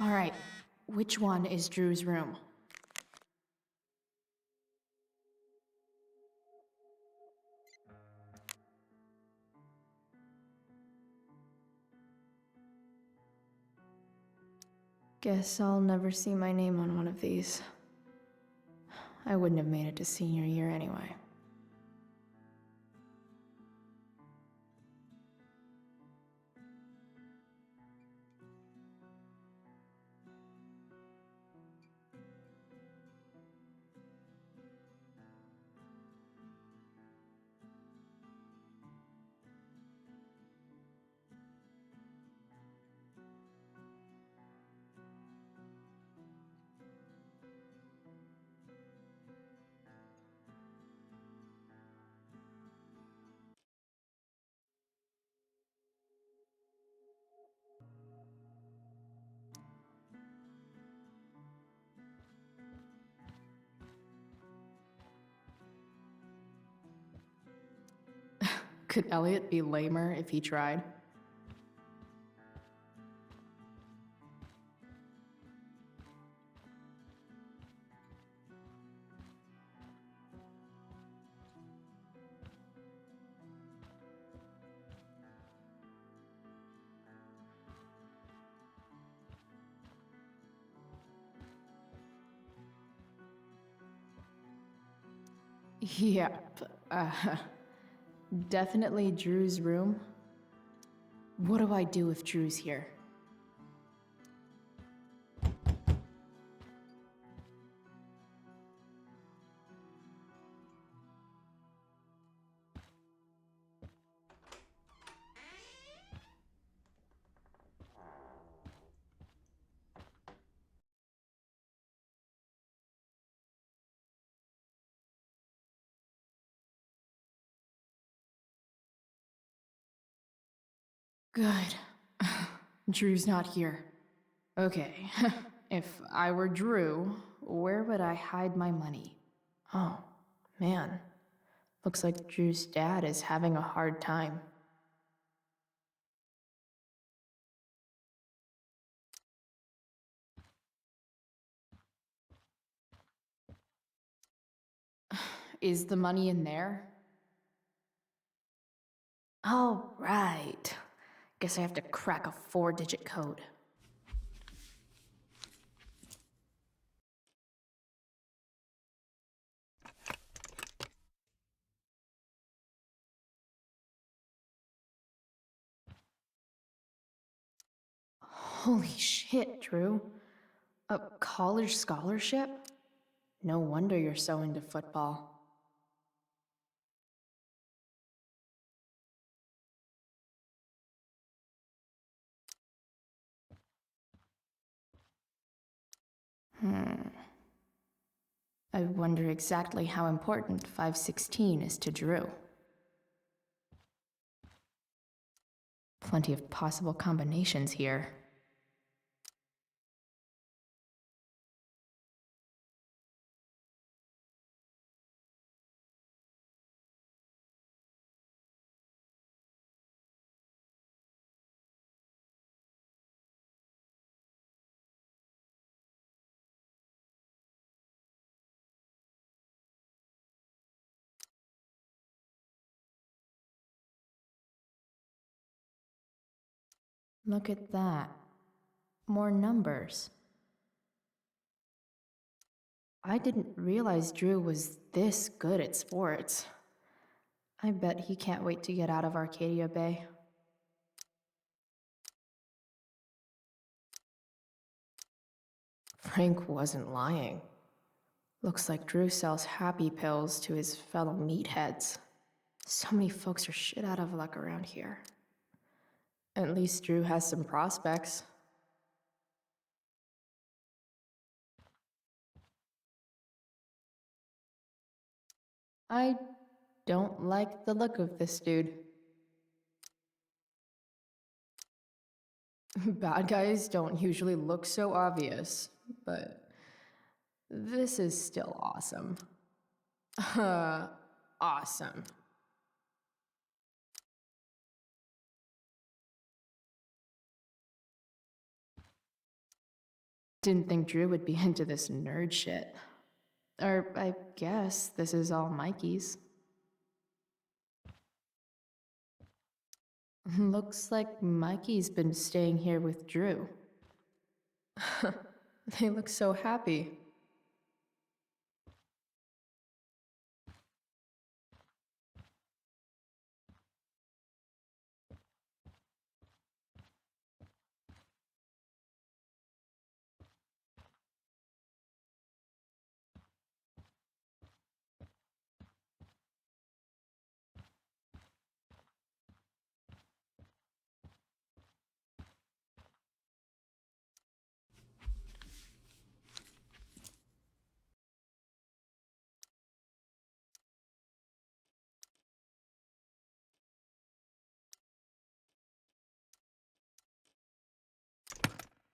All right, which one is Drew's room? Guess I'll never see my name on one of these. I wouldn't have made it to senior year anyway. Could Elliot be lamer if he tried? Yep, definitely Drew's room. What do I do if Drew's here? Good. Drew's not here. Okay, if I were Drew, where would I hide my money? Oh, man. Looks like Drew's dad is having a hard time. Is the money in there? All right. Guess I have to crack a 4-digit code. Holy shit, Drew. A college scholarship? No wonder you're so into football. I wonder exactly how important 516 is to Drew. Plenty of possible combinations here. Look at that. More numbers. I didn't realize Drew was this good at sports. I bet he can't wait to get out of Arcadia Bay. Frank wasn't lying. Looks like Drew sells happy pills to his fellow meatheads. So many folks are shit out of luck around here. At least Drew has some prospects. I don't like the look of this dude. Bad guys don't usually look so obvious, but this is still awesome. Awesome. Didn't think Drew would be into this nerd shit. Or I guess this is all Mikey's. Looks like Mikey's been staying here with Drew. They look so happy.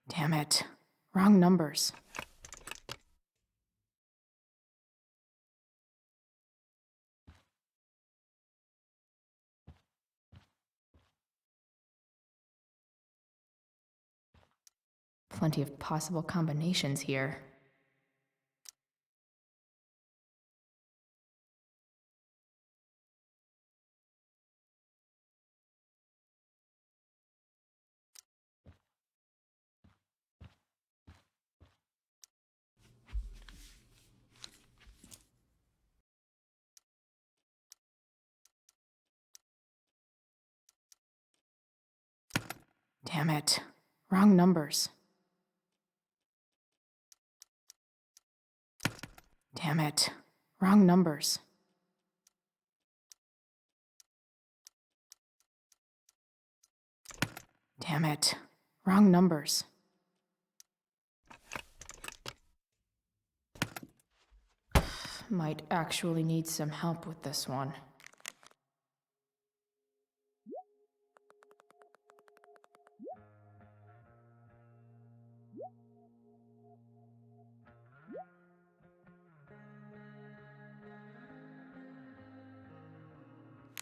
Damn it. Wrong numbers. Plenty of possible combinations here. Damn it. Wrong numbers. Damn it. Wrong numbers. Damn it. Wrong numbers. Might actually need some help with this one.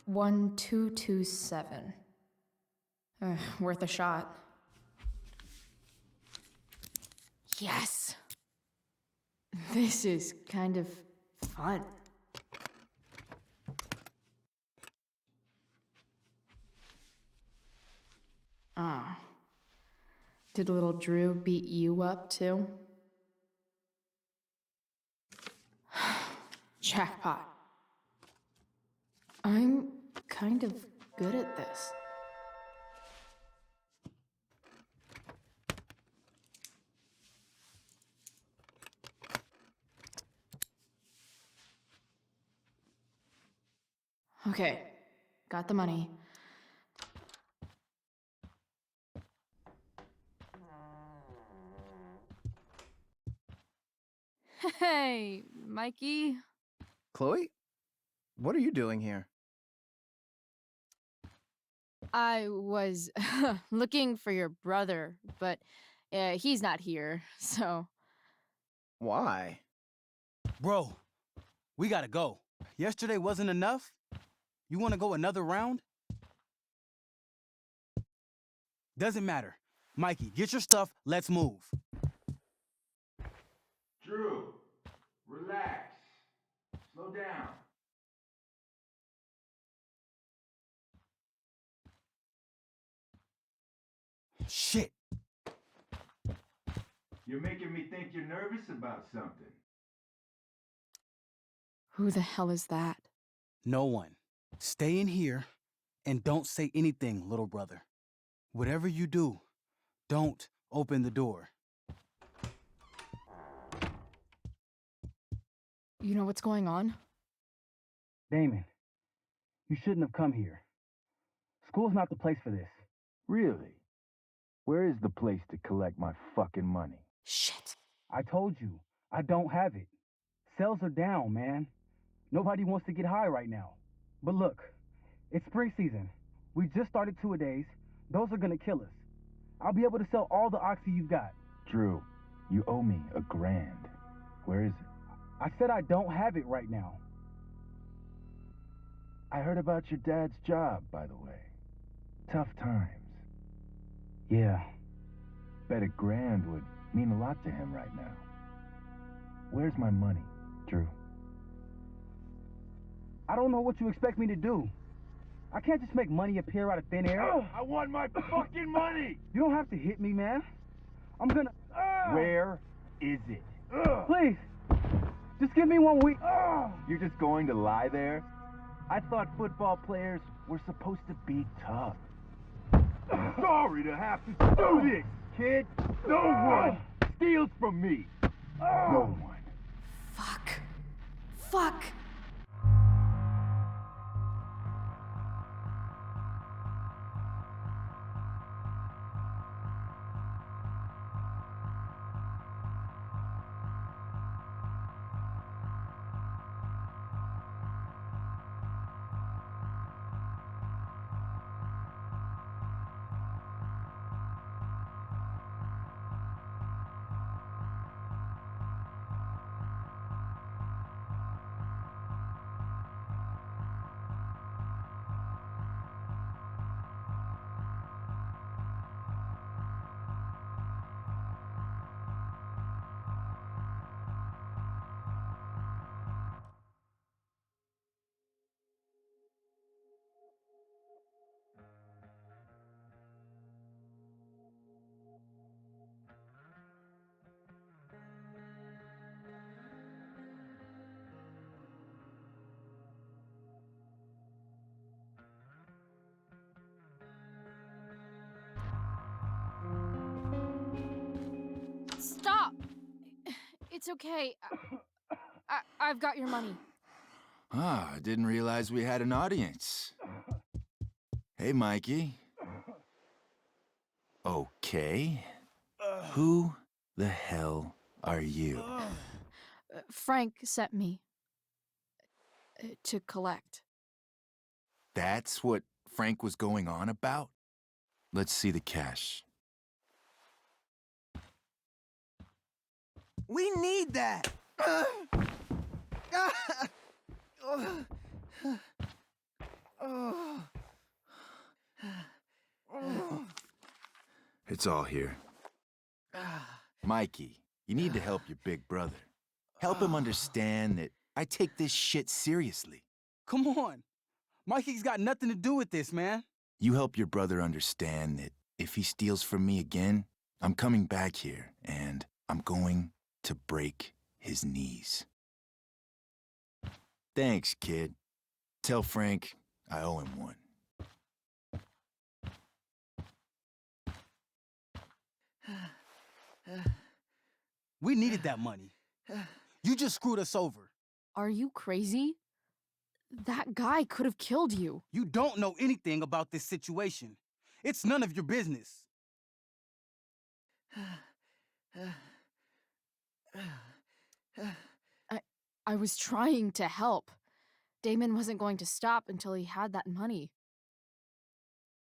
One, 227. Worth a shot. Yes! This is kind of fun. Oh. Did little Drew beat you up too? Jackpot. I'm kind of good at this. Okay, got the money. Hey, Mikey. Chloe? What are you doing here? I was looking for your brother, but he's not here, so... Why? Bro, we gotta go. Yesterday wasn't enough? You wanna go another round? Doesn't matter. Mikey, get your stuff, let's move. Drew, relax. Slow down. Shit. You're making me think you're nervous about something. Who the hell is that? No one. Stay in here and don't say anything, little brother. Whatever you do, don't open the door. You know what's going on? Damon, you shouldn't have come here. School's not the place for this. Really? Where is the place to collect my fucking money? Shit. I told you, I don't have it. Sales are down, man. Nobody wants to get high right now. But look, it's spring season. We just started two-a-days. Those are gonna kill us. I'll be able to sell all the oxy you've got. Drew, you owe me $1,000. Where is it? I said I don't have it right now. I heard about your dad's job, by the way. Tough times. Yeah. Bet $1,000 would mean a lot to him right now. Where's my money, Drew? I don't know what you expect me to do. I can't just make money appear out of thin air. I want my fucking money! You don't have to hit me, man. I'm gonna... Where is it? Please, just give me 1 week. You're just going to lie there? I thought football players were supposed to be tough. Sorry to have to do this, kid. No one steals from me. No one. Fuck. Fuck. Stop! It's okay. I've got your money. Ah, I didn't realize we had an audience. Hey, Mikey. Okay. Who the hell are you? Frank sent me to collect. That's what Frank was going on about? Let's see the cash. We need that! It's all here. Mikey, you need to help your big brother. Help him understand that I take this shit seriously. Come on. Mikey's got nothing to do with this, man. You help your brother understand that if he steals from me again, I'm coming back here and I'm going to break his knees. Thanks, kid. Tell Frank I owe him one. We needed that money. You just screwed us over. Are you crazy? That guy could have killed you. You don't know anything about this situation. It's none of your business. I was trying to help. Damon wasn't going to stop until he had that money.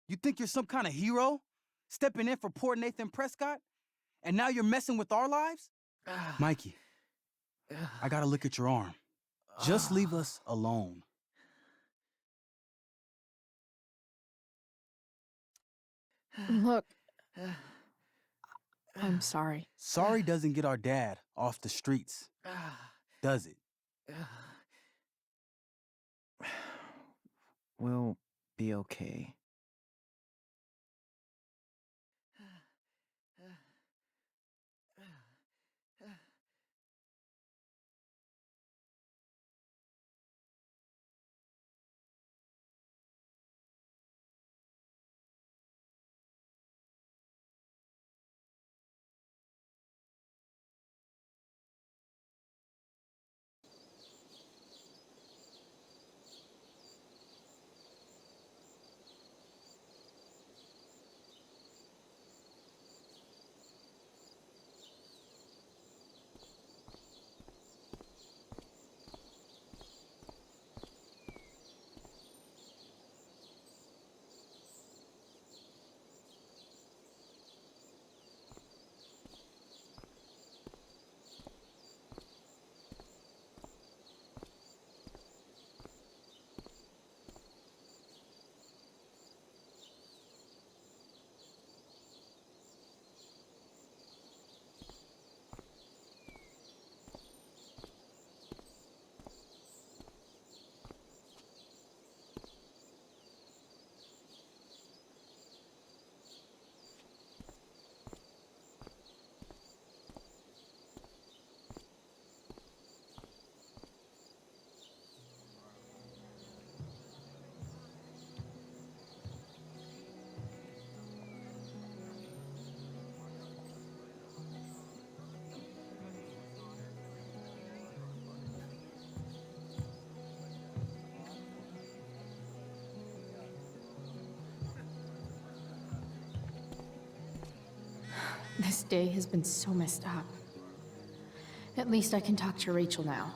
You think you're some kind of hero? Stepping in for poor Nathan Prescott? And now you're messing with our lives? Mikey, I gotta look at your arm. Just leave us alone. Look, I'm sorry. Sorry doesn't get our dad off the streets, does it? We'll be okay. This day has been so messed up. At least I can talk to Rachel now.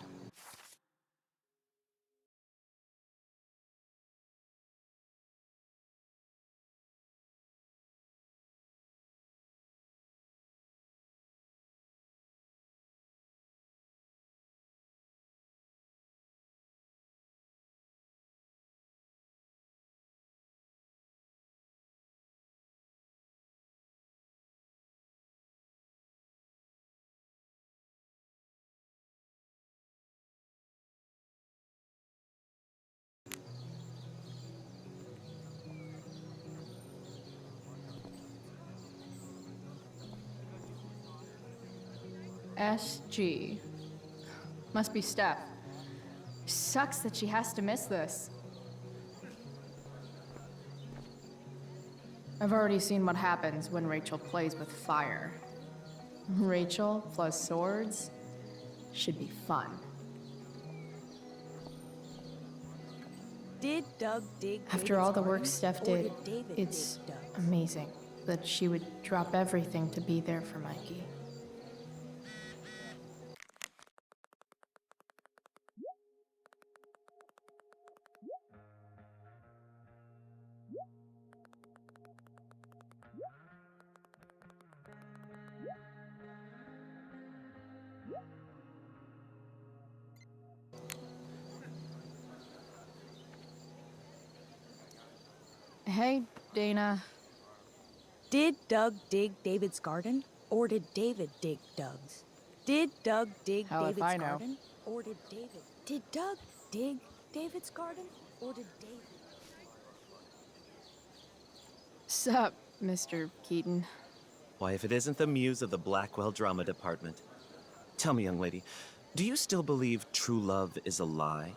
SG. Must be Steph. Sucks that she has to miss this. I've already seen what happens when Rachel plays with fire. Rachel plus swords should be fun. Did Doug dig After all the work David's Steph garden, or did, David it's dig Doug's? amazing that she would drop everything to be there for Mikey. Hey, Dana. Did Doug dig David's garden, or did David dig Doug's? Did Doug dig Hell if David's I know. garden, or did David? Did Doug dig David's garden, or did David? Sup, Mr. Keaton? Why, if it isn't the muse of the Blackwell Drama Department. Tell me, young lady, do you still believe true love is a lie?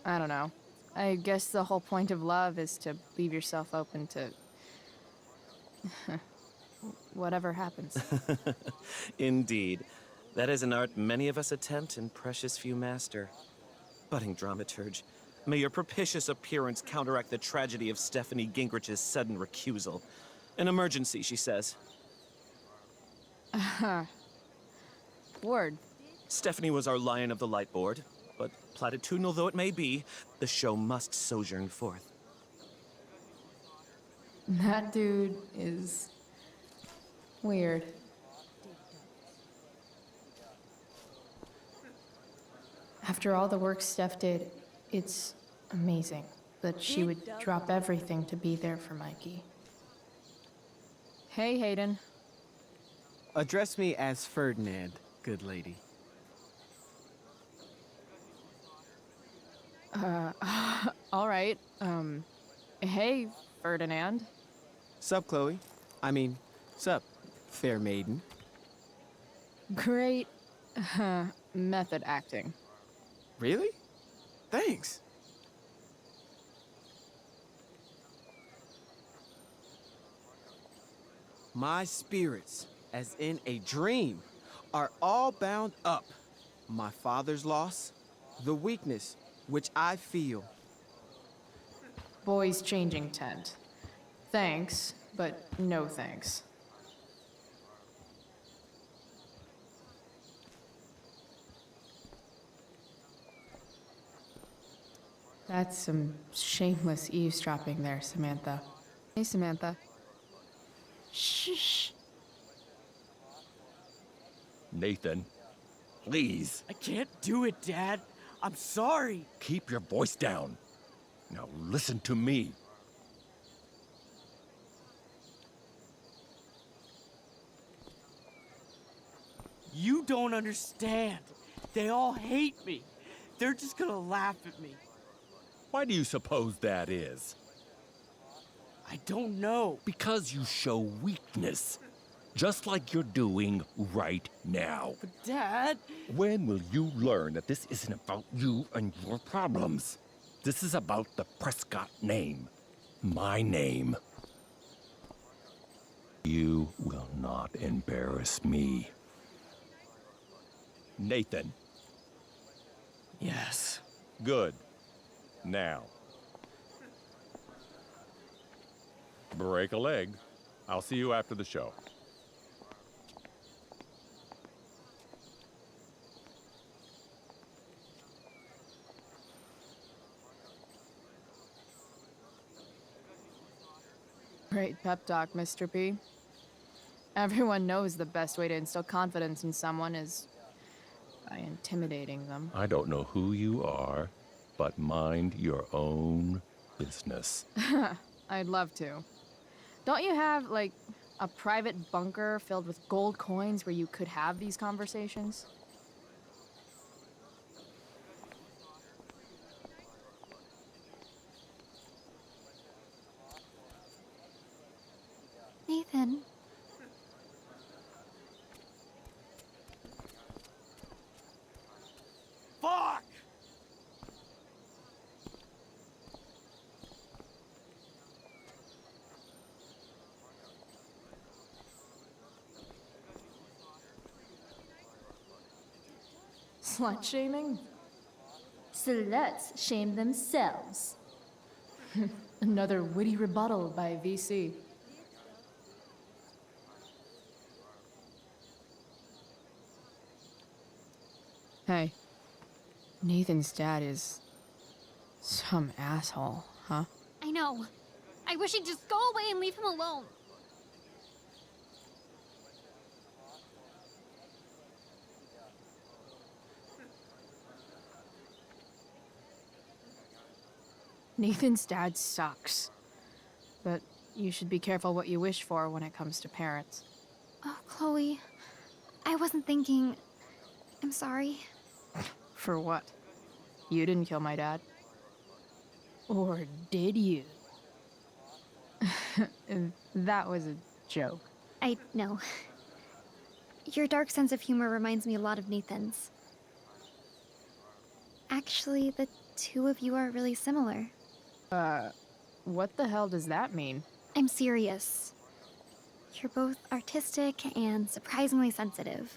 I don't know. I guess the whole point of love is to leave yourself open to whatever happens. Indeed. That is an art many of us attempt and precious few master. Budding dramaturge, may your propitious appearance counteract the tragedy of Stephanie Gingrich's sudden recusal. An emergency, she says. Word. Stephanie was our lion of the light board, but platitudinal though it may be, the show must sojourn forth. That dude is weird. After all the work Steph did, it's amazing that she would drop everything to be there for Mikey. Hey, Hayden. Address me as Ferdinand, good lady. All right. Hey, Ferdinand. Sup, Chloe? I mean, sup, fair maiden. Great method acting. Really? Thanks. My spirits, as in a dream, are all bound up. My father's loss, the weakness which I feel. Boys changing tent. Thanks, but no thanks. That's some shameless eavesdropping there, Samantha. Hey, Samantha. Shh. Nathan, please, I can't do it, Dad. I'm sorry. keep your voice down. Now listen to me. You don't understand. They all hate me. They're just gonna laugh at me. Why do you suppose that is? I don't know. Because you show weakness, just like you're doing right now. But Dad, When will you learn that this isn't about you and your problems? This is about the Prescott name. My name. You will not embarrass me. Nathan. yes. Good. Now. Break a leg. I'll see you after the show. Great pep talk, Mr. P. Everyone knows the best way to instill confidence in someone is by intimidating them. I don't know who you are, but mind your own business. I'd love to. Don't you have, like, a private bunker filled with gold coins where you could have these conversations? Nathan. Fuck! Slut shaming? Sluts shame themselves. Another witty rebuttal by VC. Hey, Nathan's dad is some asshole, huh? I know. I wish he'd just go away and leave him alone. Nathan's dad sucks. But you should be careful what you wish for when it comes to parents. Oh, Chloe. I wasn't thinking. I'm sorry. For what? You didn't kill my dad. Or did you? That was a joke. I know. Your dark sense of humor reminds me a lot of Nathan's. Actually, the two of you are really similar. What the hell does that mean? I'm serious. You're both artistic and surprisingly sensitive.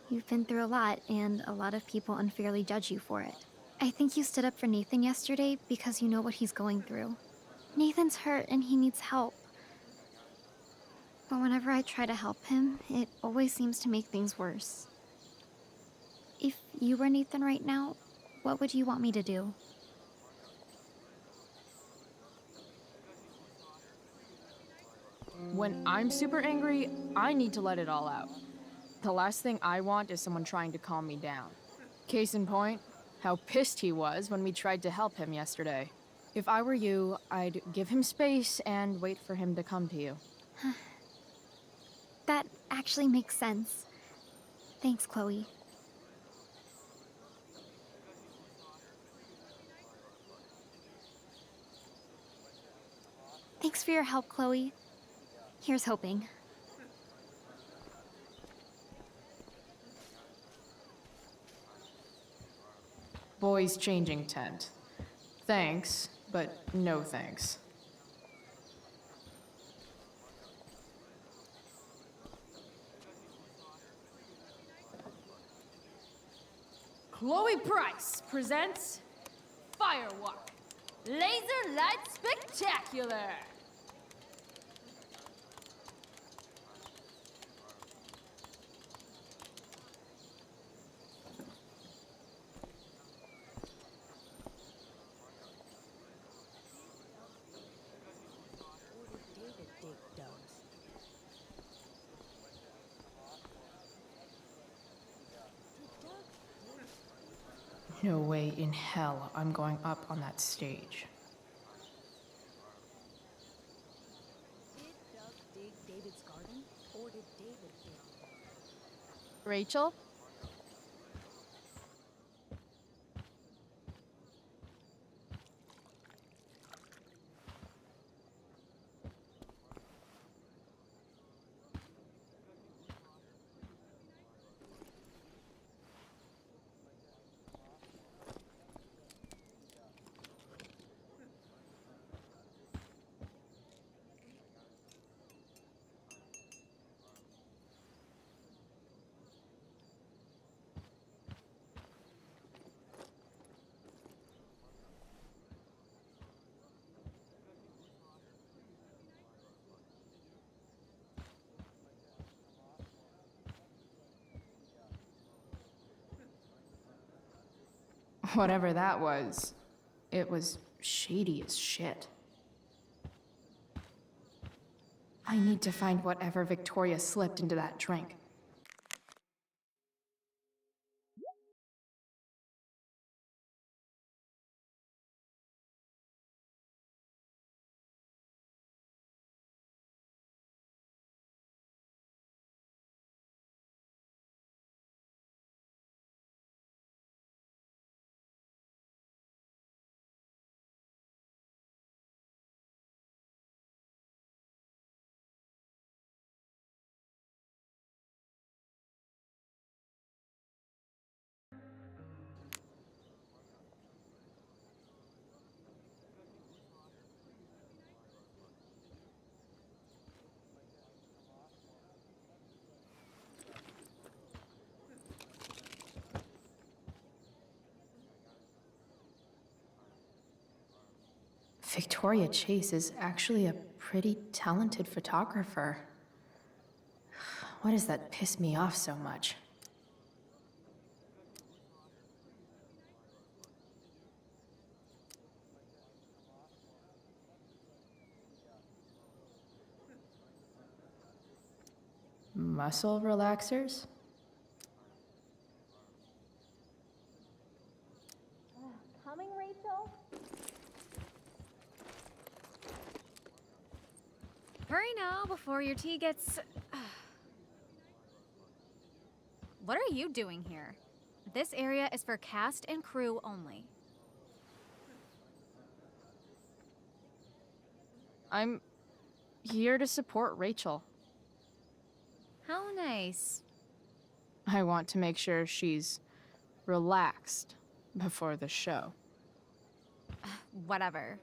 You've been through a lot, and a lot of people unfairly judge you for it. I think you stood up for Nathan yesterday because you know what he's going through. Nathan's hurt and he needs help. But whenever I try to help him, it always seems to make things worse. If you were Nathan right now, what would you want me to do? When I'm super angry, I need to let it all out. The last thing I want is someone trying to calm me down. Case in point, how pissed he was when we tried to help him yesterday. If I were you, I'd give him space and wait for him to come to you. That actually makes sense. Thanks, Chloe. Thanks for your help, Chloe. Here's hoping. Boys changing tent. Thanks, but no thanks. Chloe Price presents Firewalk, Laser Light Spectacular. No way in hell I'm going up on that stage. Did Doug dig David's garden, or did David dig? Rachel? Whatever that was, it was shady as shit. I need to find whatever Victoria slipped into that drink. Victoria Chase is actually a pretty talented photographer. Why does that piss me off so much? Muscle relaxers? Coming, Rachel? Hurry now before your tea gets... What are you doing here? This area is for cast and crew only. I'm here to support Rachel. How nice. I want to make sure she's relaxed before the show. Whatever.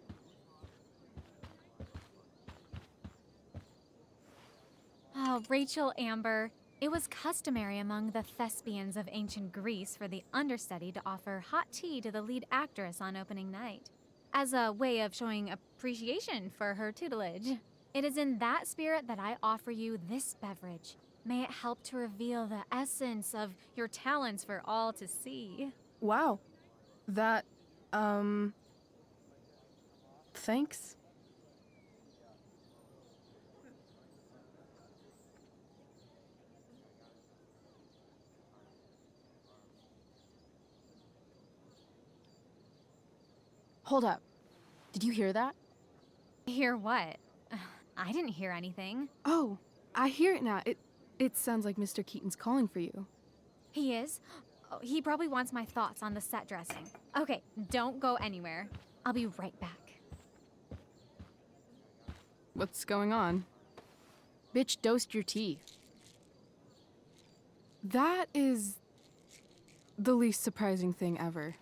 Oh, Rachel Amber. It was customary among the thespians of ancient Greece for the understudy to offer hot tea to the lead actress on opening night, as a way of showing appreciation for her tutelage. It is in that spirit that I offer you this beverage. May it help to reveal the essence of your talents for all to see. Wow. That, thanks. Hold up. Did you hear that? Hear what? I didn't hear anything. Oh, I hear it now. It sounds like Mr. Keaton's calling for you. He is? Oh, he probably wants my thoughts on the set dressing. Okay, don't go anywhere. I'll be right back. What's going on? Bitch dosed your tea. That is the least surprising thing ever.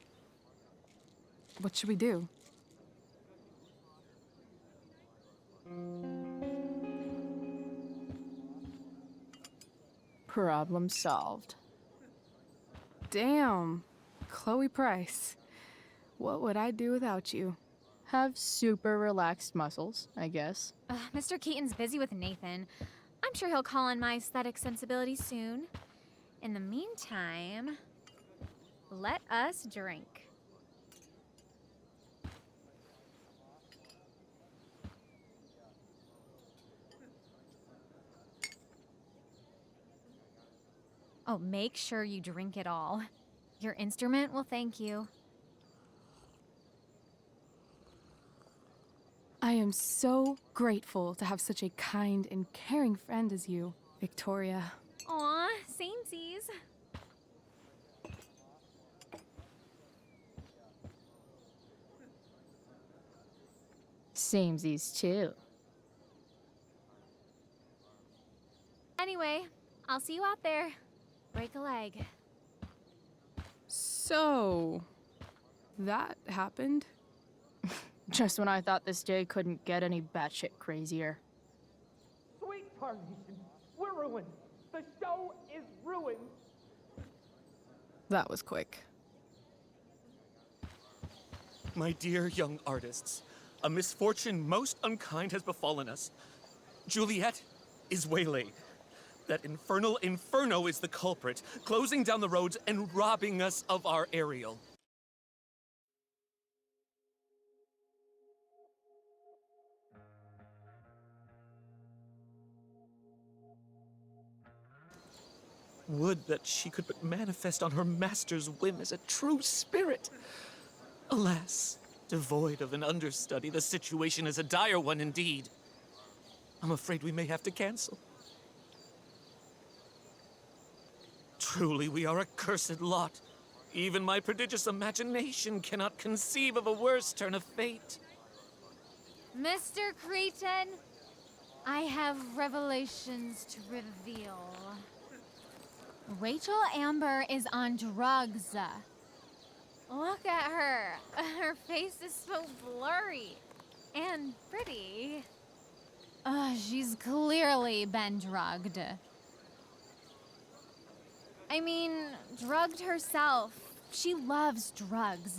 What should we do? Problem solved. Damn, Chloe Price. What would I do without you? Have super relaxed muscles, I guess. Mr. Keaton's busy with Nathan. I'm sure he'll call on my aesthetic sensibilities soon. In the meantime, let us drink. Oh, make sure you drink it all. Your instrument will thank you. I am so grateful to have such a kind and caring friend as you, Victoria. Aw, samesies. Samesies too. Anyway, I'll see you out there. Break a leg. So, that happened? Just when I thought this day couldn't get any batshit crazier. Sweet Carnation, we're ruined. The show is ruined. That was quick. My dear young artists, a misfortune most unkind has befallen us. Juliet is waylaid. That infernal inferno is the culprit, closing down the roads and robbing us of our Ariel. Would that she could but manifest on her master's whim as a true spirit. Alas, devoid of an understudy, the situation is a dire one indeed. I'm afraid we may have to cancel. Truly, we are a cursed lot. Even my prodigious imagination cannot conceive of a worse turn of fate. Mr. Cretan, I have revelations to reveal. Rachel Amber is on drugs. Look at her. Her face is so blurry and pretty. She's clearly been drugged. I mean, drugged herself. She loves drugs.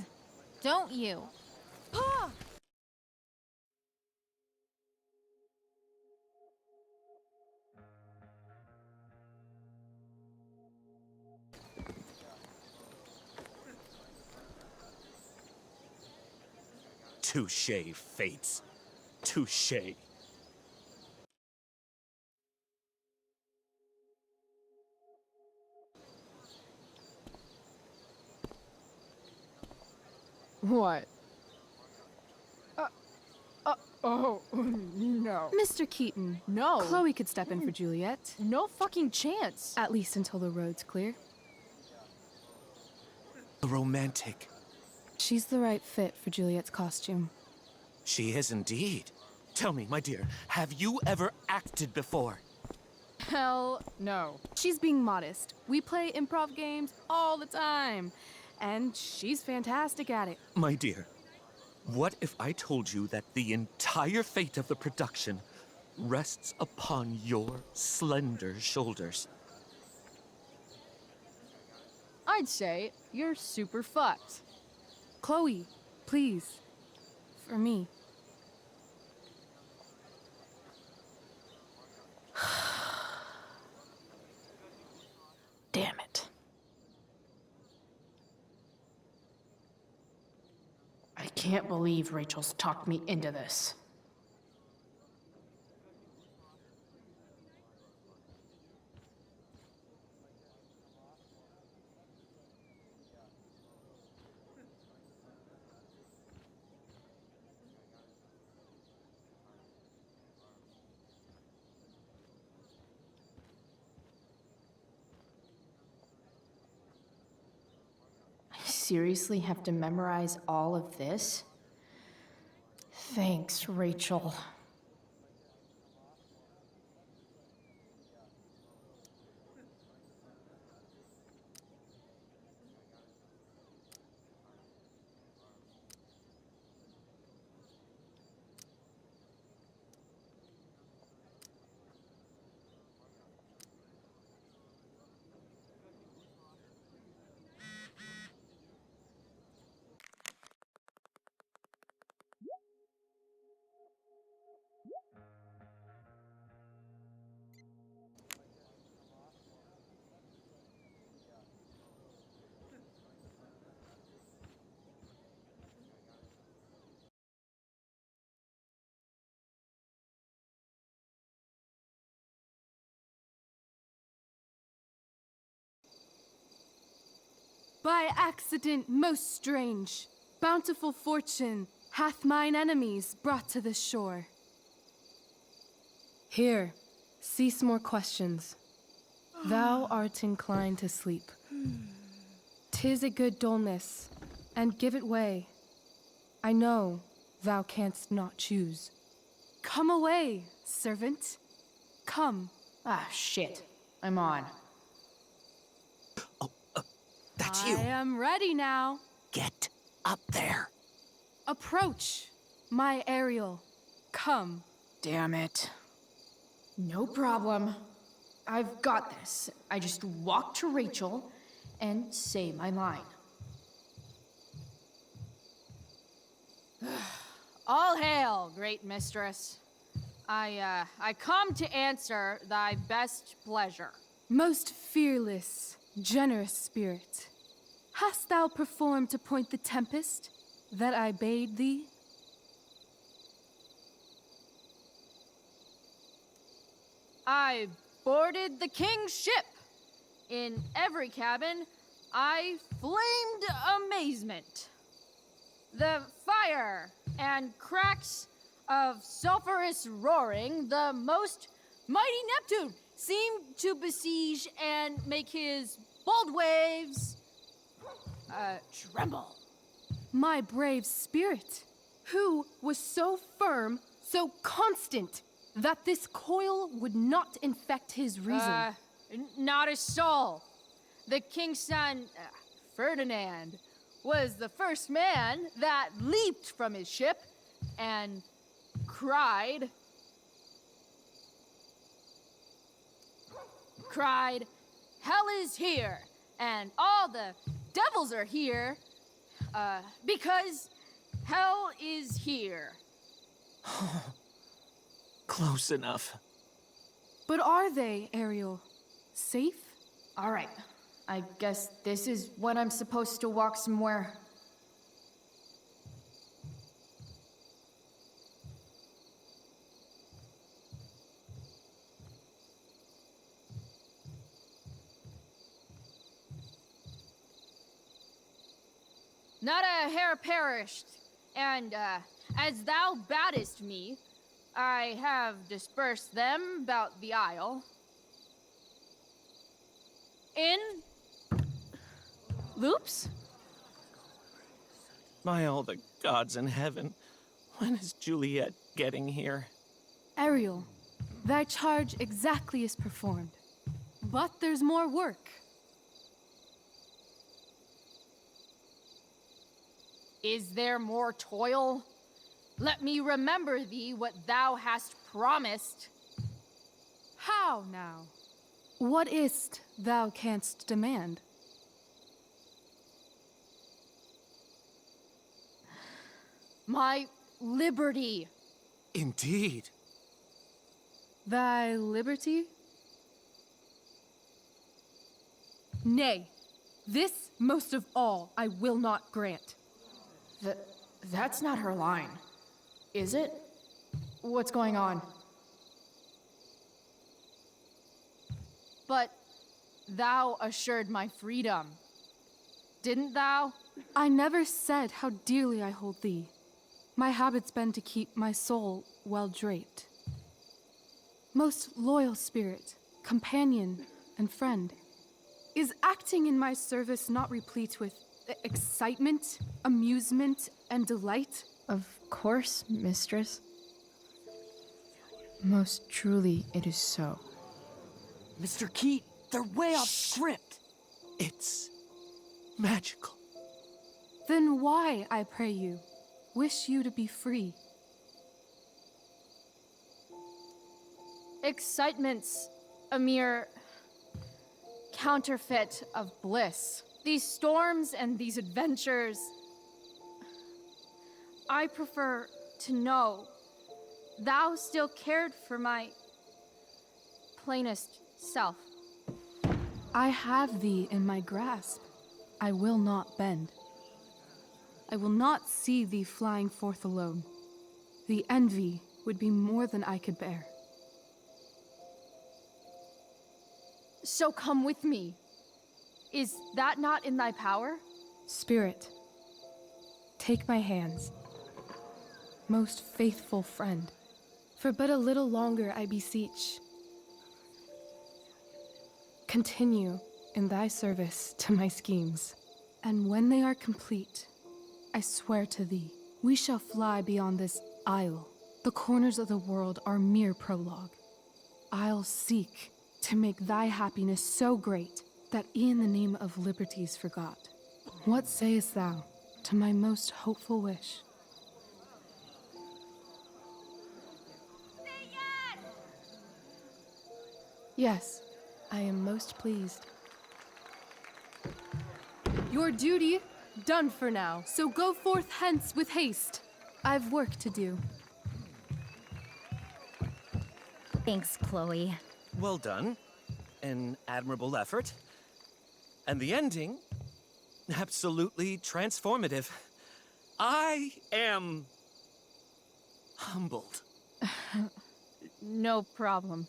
Don't you? Touché, fates. Touché. What? Oh, no. Mr. Keaton. No. Chloe could step in for Juliet. No fucking chance. At least until the road's clear. The romantic. She's the right fit for Juliet's costume. She is indeed. Tell me, my dear, have you ever acted before? Hell no. She's being modest. We play improv games all the time. And she's fantastic at it. My dear, what if I told you that the entire fate of the production rests upon your slender shoulders? I'd say you're super fucked. Chloe, please. For me. Damn it. I can't believe Rachel's talked me into this. I seriously have to memorize all of this? Thanks, Rachel. By accident most strange, bountiful fortune hath mine enemies brought to this shore. Here, cease more questions. Thou art inclined to sleep. 'Tis a good dullness, and give it way. I know thou canst not choose. Come away, servant. Come. Ah, shit. I'm on. That's you. I am ready now. Get up there. Approach, my Ariel. Come. Damn it. No problem. I've got this. I just walk to Rachel and say my line. All hail, great mistress. I come to answer thy best pleasure. Most fearless, generous spirit, hast thou performed to point the tempest that I bade thee? I boarded the king's ship. In every cabin, I flamed amazement. The fire and cracks of sulphurous roaring, the most mighty Neptune seemed to besiege and make his bold waves tremble. My brave spirit, who was so firm, so constant, that this coil would not infect his reason. Not a soul. The king's son, Ferdinand, was the first man that leaped from his ship and cried, "Hell is here, and all the devils are here, because hell is here." Close enough. But are they, Ariel? Safe? All right. I guess this is when I'm supposed to walk somewhere. Not a hair perished, and as thou badest me, I have dispersed them about the isle. In loops? By all the gods in heaven, when is Juliet getting here? Ariel, thy charge exactly is performed. But there's more work. Is there more toil? Let me remember thee what thou hast promised. How now? What is't thou canst demand? My liberty. Indeed. Thy liberty? Nay, this most of all I will not grant. That's not her line, is it? What's going on? But thou assured my freedom, didn't thou? I never said how dearly I hold thee. My habit's been to keep my soul well draped. Most loyal spirit, companion, and friend, is acting in my service not replete with excitement, amusement, and delight? Of course, mistress. Most truly it is so. Mr. Keat, they're way off script. It's magical. Then why, I pray you, wish you to be free? Excitement's a mere counterfeit of bliss. These storms and these adventures, I prefer to know thou still cared for my plainest self. I have thee in my grasp. I will not bend. I will not see thee flying forth alone. The envy would be more than I could bear. So come with me. Is that not in thy power? Spirit, take my hands. Most faithful friend, for but a little longer I beseech. Continue in thy service to my schemes, and when they are complete, I swear to thee, we shall fly beyond this isle. The corners of the world are mere prologue. I'll seek to make thy happiness so great that e'en the name of liberty's forgot. What sayest thou to my most hopeful wish? Yes, I am most pleased. Your duty done for now, so go forth hence with haste. I've work to do. Thanks, Chloe. Well done. An admirable effort. And the ending, absolutely transformative. I am humbled. No problem.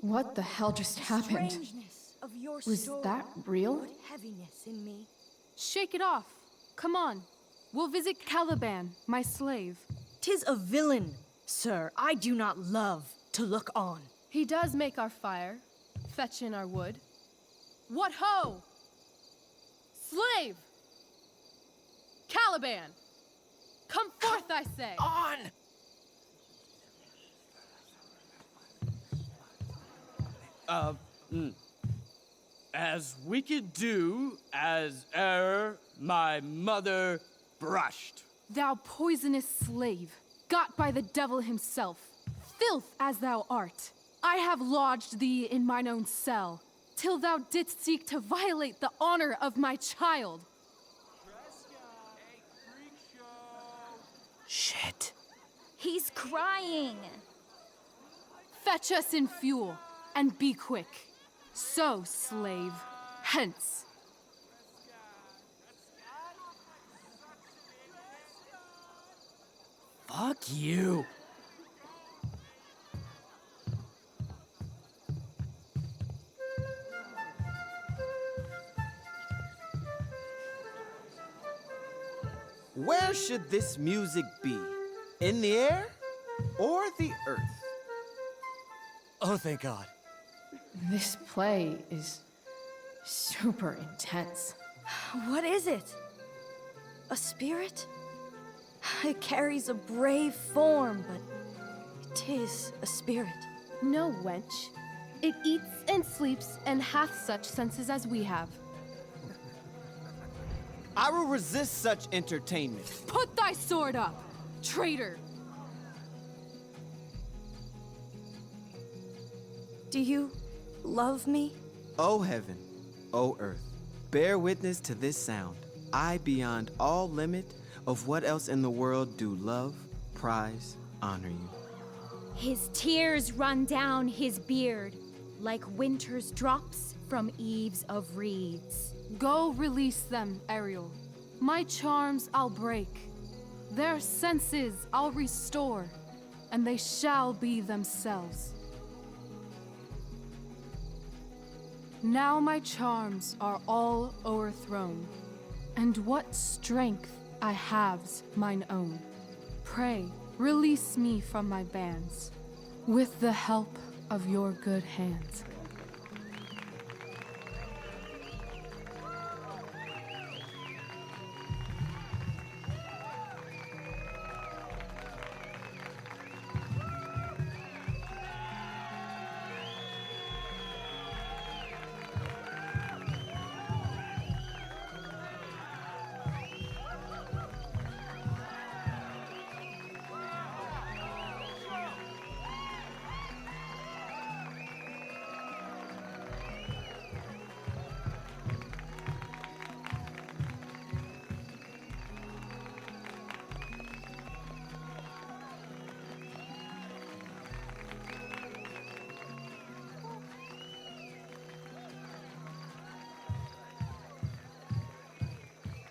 What the hell just happened? Strangeness of of your Was story that real? put heaviness in me. Shake it off. Come on. We'll visit Caliban, my slave. 'Tis a villain, sir, I do not love to look on. He does make our fire, fetch in our wood. What ho! Slave! Caliban! Come forth, I say! On! As we could do as e'er my mother brushed. Thou poisonous slave, got by the devil himself, filth as thou art, I have lodged thee in mine own cell, till thou didst seek to violate the honor of my child. Shit. He's crying. Fetch us in fuel, and be quick. So, slave, hence. Fuck you. Where should this music be? In the air or the earth? Oh, thank God. This play is super intense. What is it? A spirit? It carries a brave form, but 'tis a spirit. No, wench. It eats and sleeps and hath such senses as we have. I will resist such entertainment. Put thy sword up, traitor! Do you love me? O heaven, O earth, bear witness to this sound. I, beyond all limit of what else in the world do love, prize, honor you. His tears run down his beard like winter's drops from eaves of reeds. Go release them, Ariel. My charms I'll break. Their senses I'll restore, and they shall be themselves. Now my charms are all o'erthrown, and what strength I have's mine own. Pray, release me from my bands, with the help of your good hands.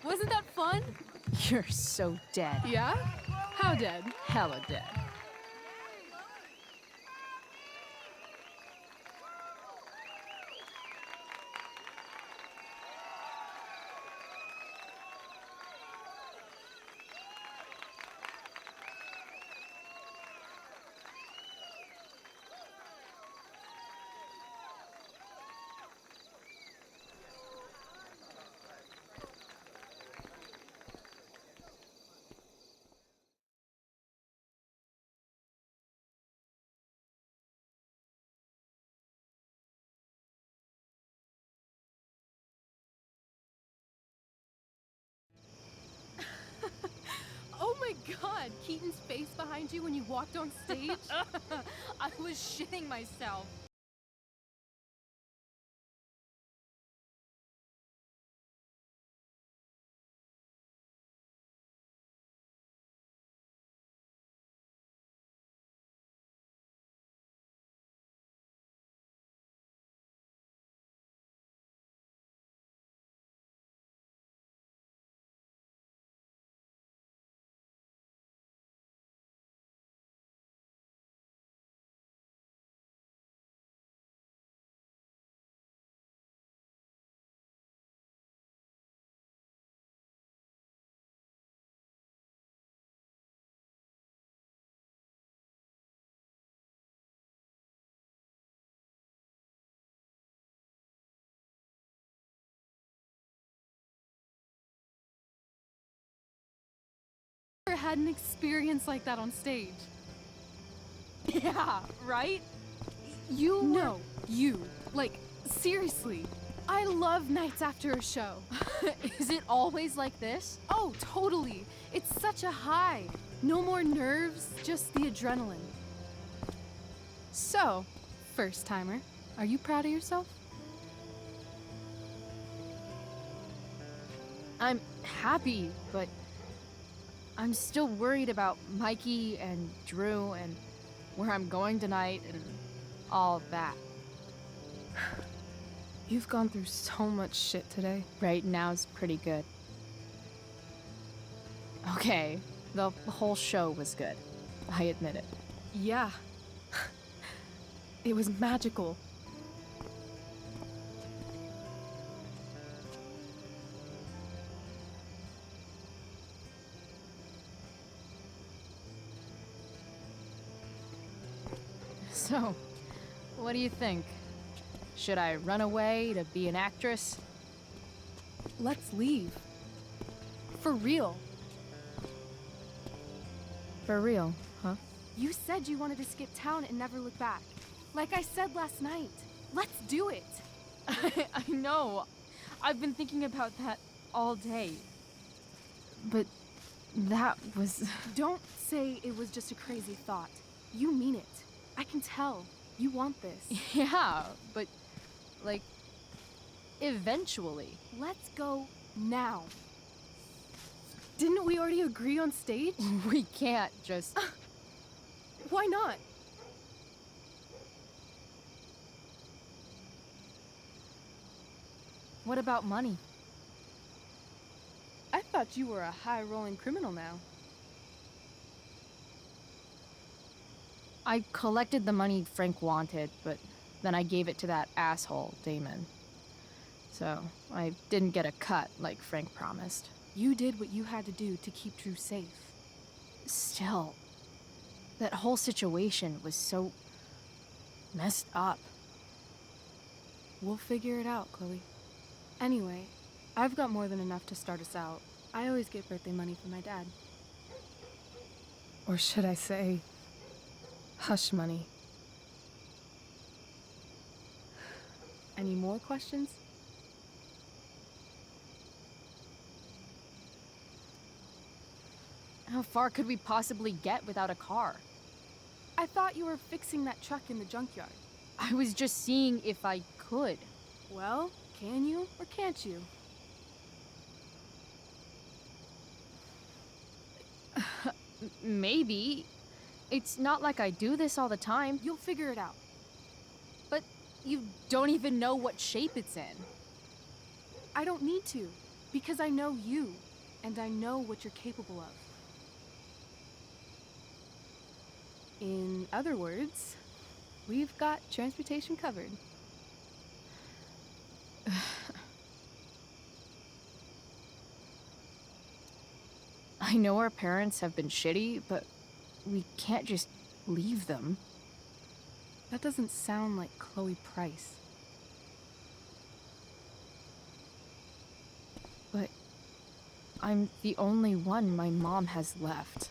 Wasn't that fun? You're so dead. Yeah? How dead? Hella dead. Oh my god, Keaton's face behind you when you walked on stage? I was shitting myself. had an experience like that on stage. Yeah, right? No, you. Like, seriously. I love nights after a show. Is it always like this? Oh, totally. It's such a high. No more nerves, just the adrenaline. So, first timer, are you proud of yourself? I'm happy, but I'm still worried about Mikey and Drew and where I'm going tonight and all that. You've gone through so much shit today. Right now's pretty good. Okay, the whole show was good. I admit it. Yeah. It was magical. So, what do you think? Should I run away to be an actress? Let's leave. For real. For real, huh? You said you wanted to skip town and never look back. Like I said last night. Let's do it. I know. I've been thinking about that all day. But that was... Don't say it was just a crazy thought. You mean it. I can tell. You want this. Yeah, but, like, eventually. Let's go now. Didn't we already agree on stage? We can't just... Why not? What about money? I thought you were a high-rolling criminal now. I collected the money Frank wanted, but then I gave it to that asshole, Damon. So, I didn't get a cut like Frank promised. You did what you had to do to keep Drew safe. Still, that whole situation was so messed up. We'll figure it out, Chloe. Anyway, I've got more than enough to start us out. I always get birthday money from my dad. Or should I say, hush money. Any more questions? How far could we possibly get without a car? I thought you were fixing that truck in the junkyard. I was just seeing if I could. Well, can you or can't you? Maybe. It's not like I do this all the time. You'll figure it out. But you don't even know what shape it's in. I don't need to, because I know you, and I know what you're capable of. In other words, we've got transportation covered. I know our parents have been shitty, but we can't just leave them. That doesn't sound like Chloe Price. But I'm the only one my mom has left.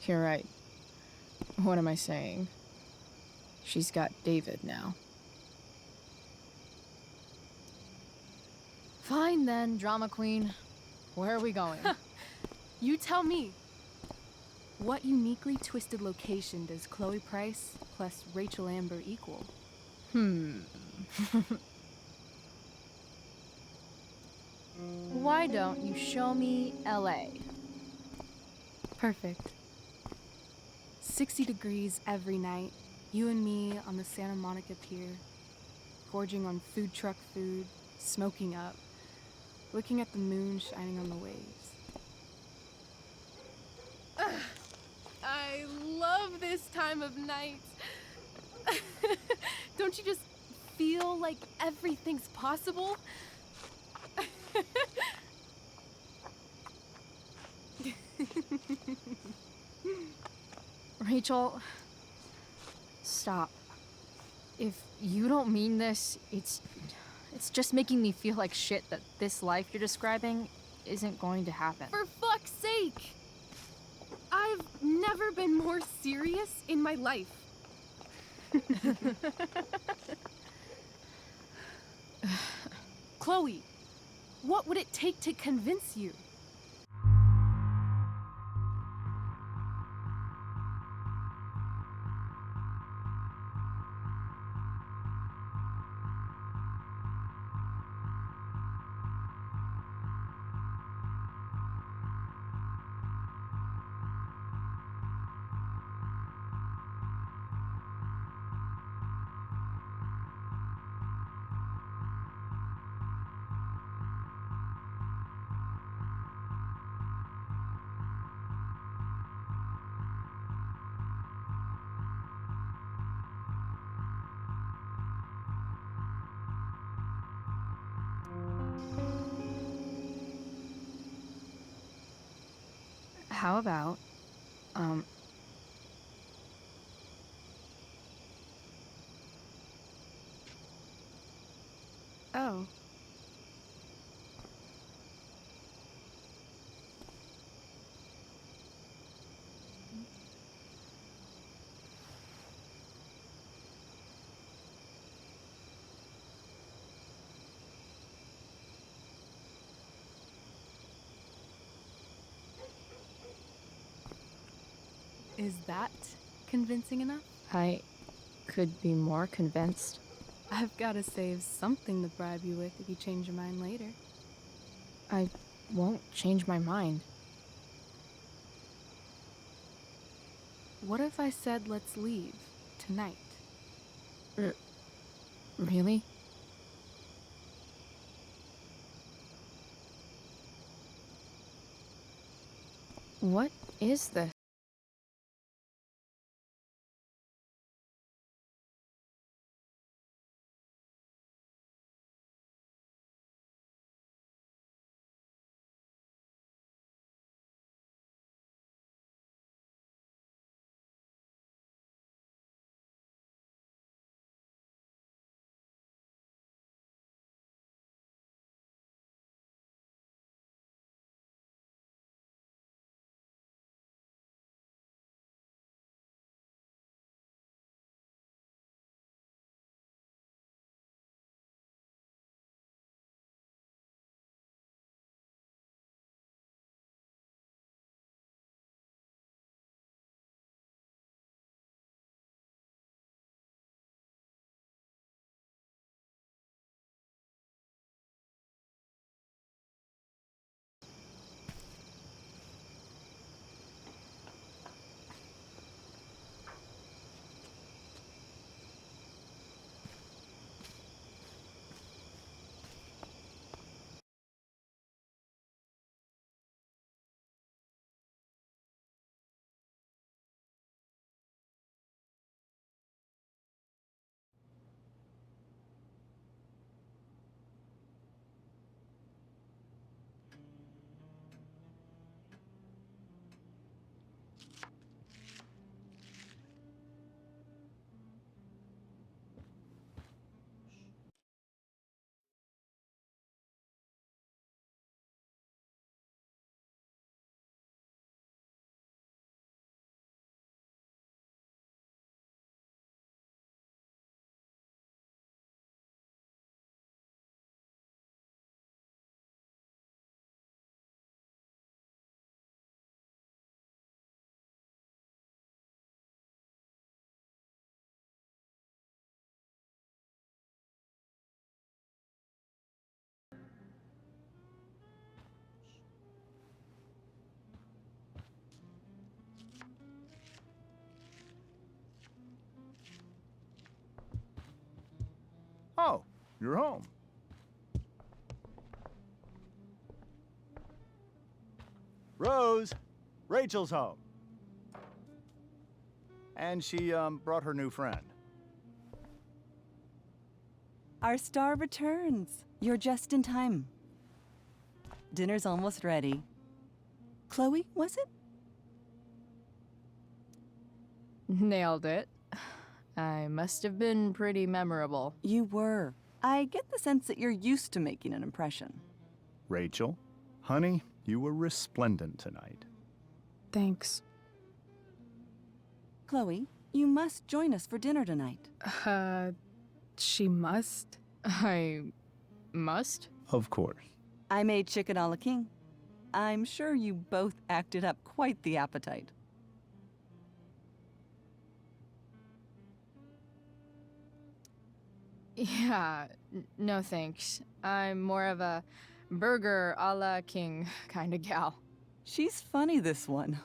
You're right. What am I saying? She's got David now. Fine then, drama queen. Where are we going? You tell me. What uniquely twisted location does Chloe Price plus Rachel Amber equal? Why don't you show me LA? Perfect. 60 degrees every night. You and me on the Santa Monica Pier, gorging on food truck food, smoking up, looking at the moon shining on the waves. I love this time of night. Don't you just feel like everything's possible? Rachel, stop. If you don't mean this, it's just making me feel like shit that this life you're describing isn't going to happen. For fuck's sake! I've never been more serious in my life. Chloe, what would it take to convince you? How about, oh. Is that convincing enough? I could be more convinced. I've got to save something to bribe you with if you change your mind later. I won't change my mind. What if I said let's leave tonight? Really? What is this? Oh, you're home. Rose, Rachel's home. And she, brought her new friend. Our star returns. You're just in time. Dinner's almost ready. Chloe, was it? Nailed it. I must have been pretty memorable. You were. I get the sense that you're used to making an impression. Rachel, Honey, you were resplendent tonight. Thanks. Chloe, you must join us for dinner tonight. She must? I must? Of course. I made chicken a la king. I'm sure you both acted up quite the appetite. Yeah, no thanks. I'm more of a burger a la king kind of gal. She's funny, this one.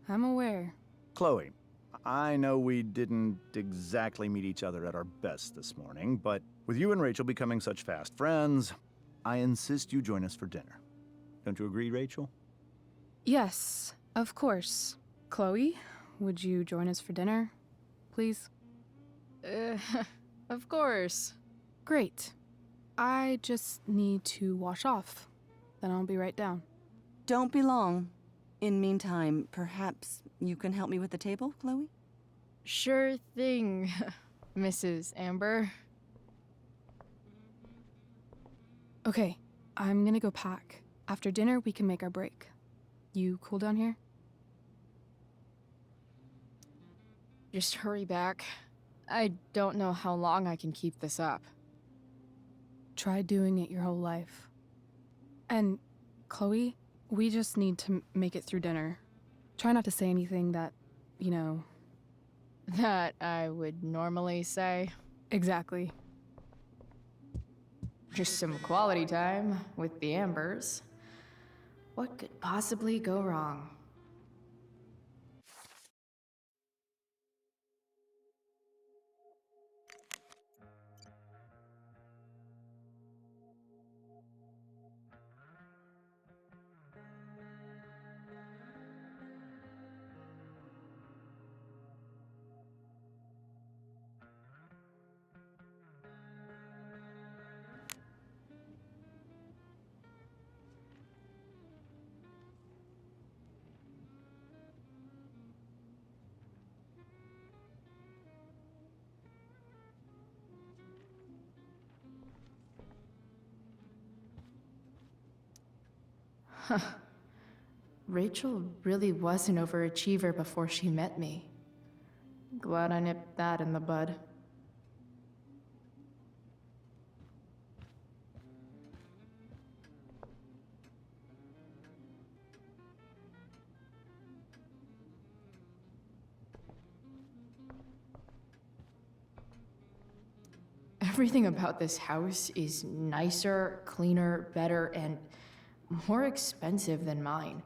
I'm aware. Chloe, I know we didn't exactly meet each other at our best this morning, but with you and Rachel becoming such fast friends, I insist you join us for dinner. Don't you agree, Rachel? Yes, of course. Chloe, would you join us for dinner, please? Of course. Great. I just need to wash off. Then I'll be right down. Don't be long. In meantime, perhaps you can help me with the table, Chloe? Sure thing, Mrs. Amber. Okay, I'm gonna go pack. After dinner, we can make our break. You cool down here? Just hurry back. I don't know how long I can keep this up. Try doing it your whole life. And, Chloe, we just need to make it through dinner. Try not to say anything that, you know... That I would normally say. Exactly. Just some quality time with the Ambers. What could possibly go wrong? Huh. Rachel really was an overachiever before she met me. Glad I nipped that in the bud. Everything about this house is nicer, cleaner, better, and more expensive than mine.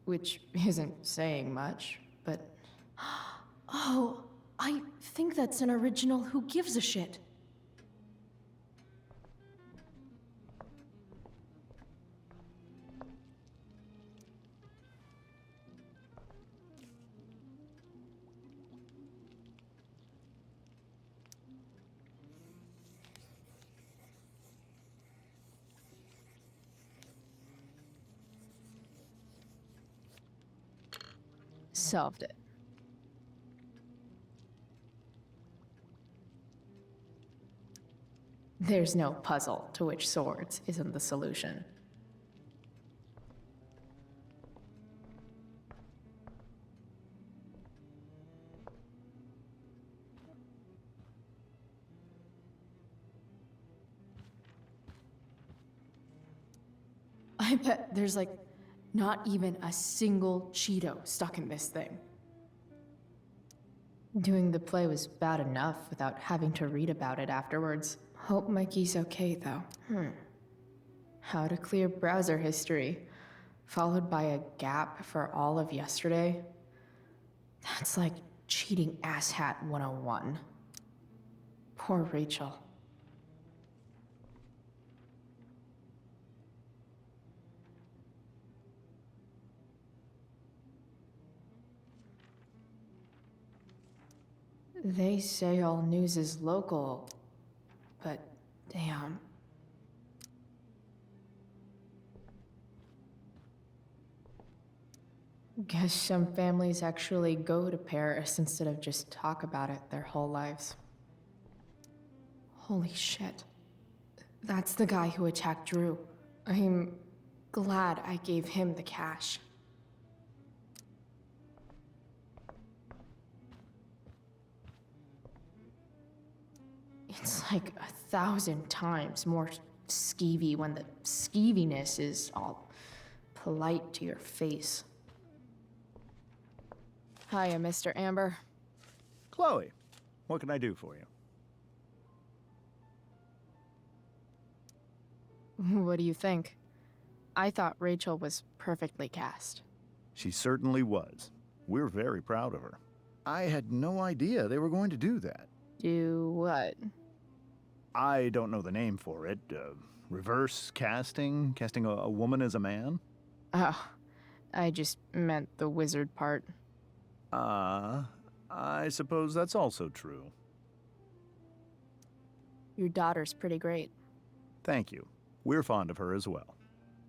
Which isn't saying much, but... Oh, I think that's an original Who Gives a Shit. Solved it. There's no puzzle to which swords isn't the solution. I bet there's like not even a single Cheeto stuck in this thing. Doing the play was bad enough without having to read about it afterwards. Hope Mikey's okay, though. How to clear browser history, followed by a gap for all of yesterday. That's like cheating asshat 101. Poor Rachel. They say all news is local, but damn. Guess some families actually go to Paris instead of just talk about it their whole lives. Holy shit. That's the guy who attacked Drew. I'm glad I gave him the cash. It's like 1,000 times more skeevy when the skeeviness is all polite to your face. Hiya, Mr. Amber. Chloe, what can I do for you? What do you think? I thought Rachel was perfectly cast. She certainly was. We're very proud of her. I had no idea they were going to do that. Do what? I don't know the name for it. Reverse casting? Casting a woman as a man? Oh, I just meant the wizard part. I suppose that's also true. Your daughter's pretty great. Thank you. We're fond of her as well.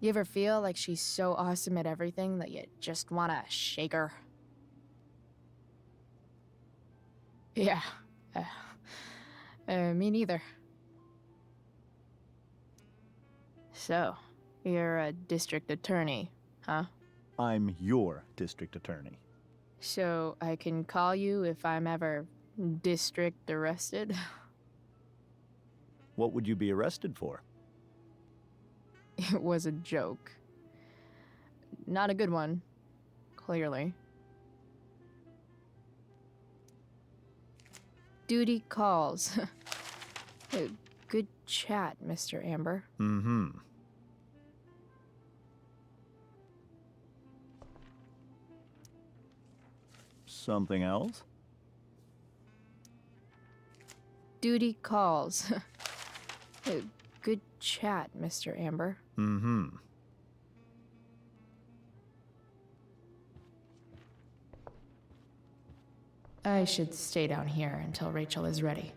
You ever feel like she's so awesome at everything that you just want to shake her? Yeah. Me neither. So, you're a district attorney, huh? I'm your district attorney. So I can call you if I'm ever district arrested? What would you be arrested for? It was a joke. Not a good one, clearly. Duty calls. Good chat, Mr. Amber. Mm-hmm. Something else? Duty calls. Good chat, Mr. Amber. Mm-hmm. I should stay down here until Rachel is ready.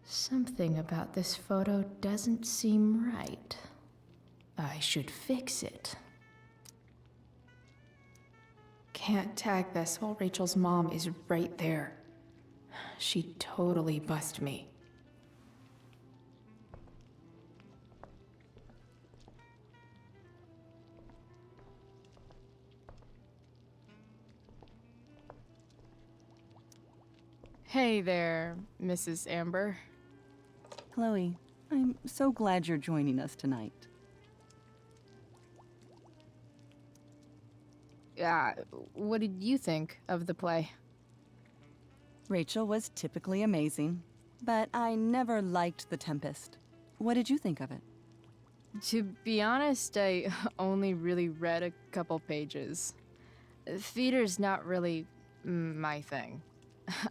Something about this photo doesn't seem right. I should fix it. Can't tag this while Rachel's mom is right there. She'd totally bust me. Hey there, Mrs. Amber. Chloe, I'm so glad you're joining us tonight. What did you think of the play? Rachel was typically amazing, but I never liked The Tempest. What did you think of it? To be honest, I only really read a couple pages. Theater's not really my thing.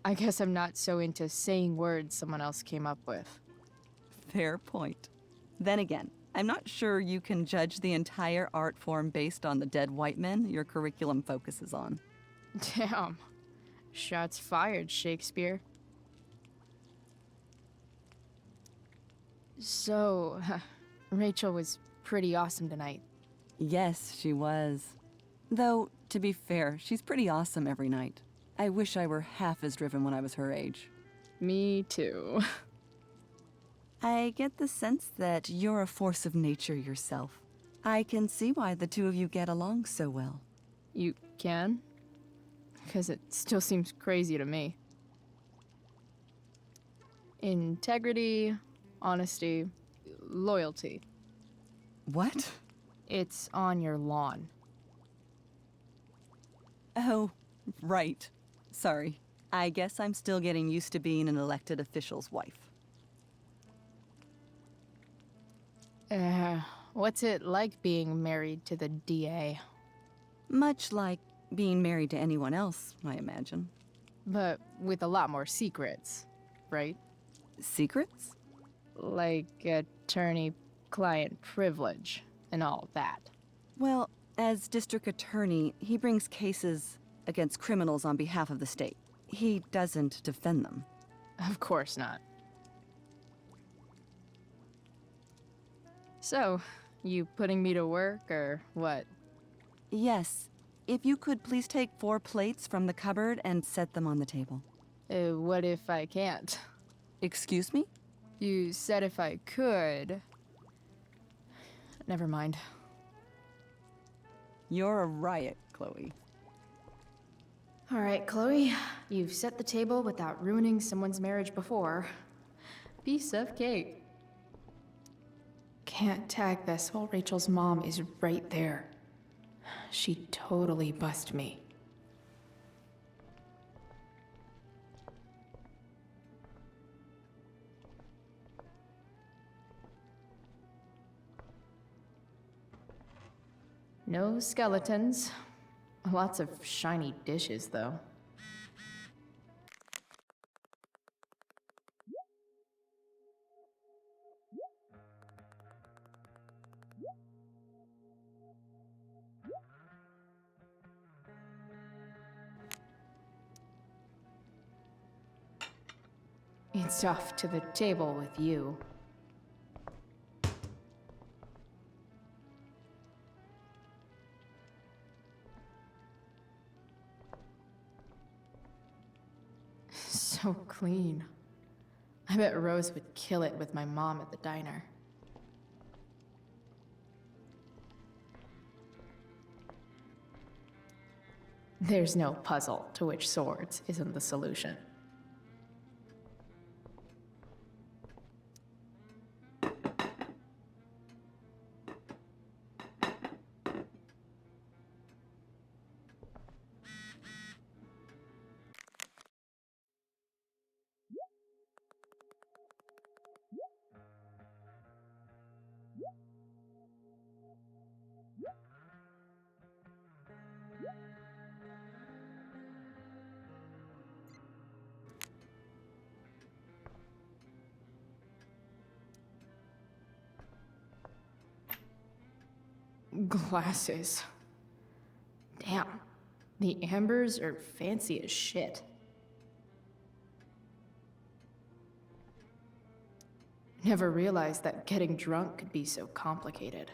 I guess I'm not so into saying words someone else came up with. Fair point. Then again, I'm not sure you can judge the entire art form based on the dead white men your curriculum focuses on. Damn. Shots fired, Shakespeare. So, Rachel was pretty awesome tonight. Yes, she was. Though, to be fair, she's pretty awesome every night. I wish I were half as driven when I was her age. Me too. I get the sense that you're a force of nature yourself. I can see why the two of you get along so well. You can? Because it still seems crazy to me. Integrity, honesty, loyalty. What? It's on your lawn. Oh, right. Sorry. I guess I'm still getting used to being an elected official's wife. What's it like being married to the DA? Much like being married to anyone else, I imagine. But with a lot more secrets, right? Secrets? Like attorney-client privilege and all that. Well, as district attorney, he brings cases against criminals on behalf of the state. He doesn't defend them. Of course not. So, you putting me to work or what? Yes. if you could please take 4 plates from the cupboard and set them on the table. What if I can't? Excuse me? You said if I could. Never mind. You're a riot, Chloe. All right, Chloe, you've set the table without ruining someone's marriage before. Piece of cake. Can't tag this while Rachel's mom is right there. She'd totally bust me. No skeletons. Lots of shiny dishes, though. It's off to the table with you. So clean. I bet Rose would kill it with my mom at the diner. There's no puzzle to which swords isn't the solution. Glasses. Damn. The ambers are fancy as shit. Never realized that getting drunk could be so complicated.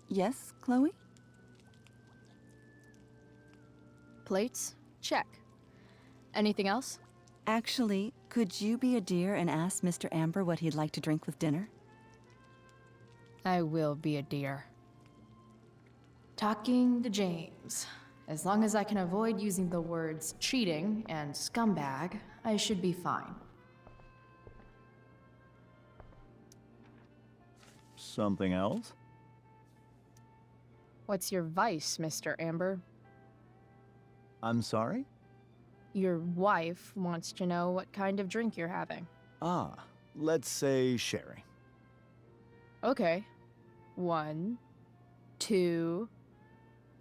Yes, Chloe? Plates? Check. Anything else? Actually, could you be a dear and ask Mr. Amber what he'd like to drink with dinner? I will be a dear. Talking to James. As long as I can avoid using the words cheating and scumbag, I should be fine. Something else? What's your vice, Mr. Amber? I'm sorry? Your wife wants to know what kind of drink you're having. Ah, let's say sherry. Okay. 1, 2,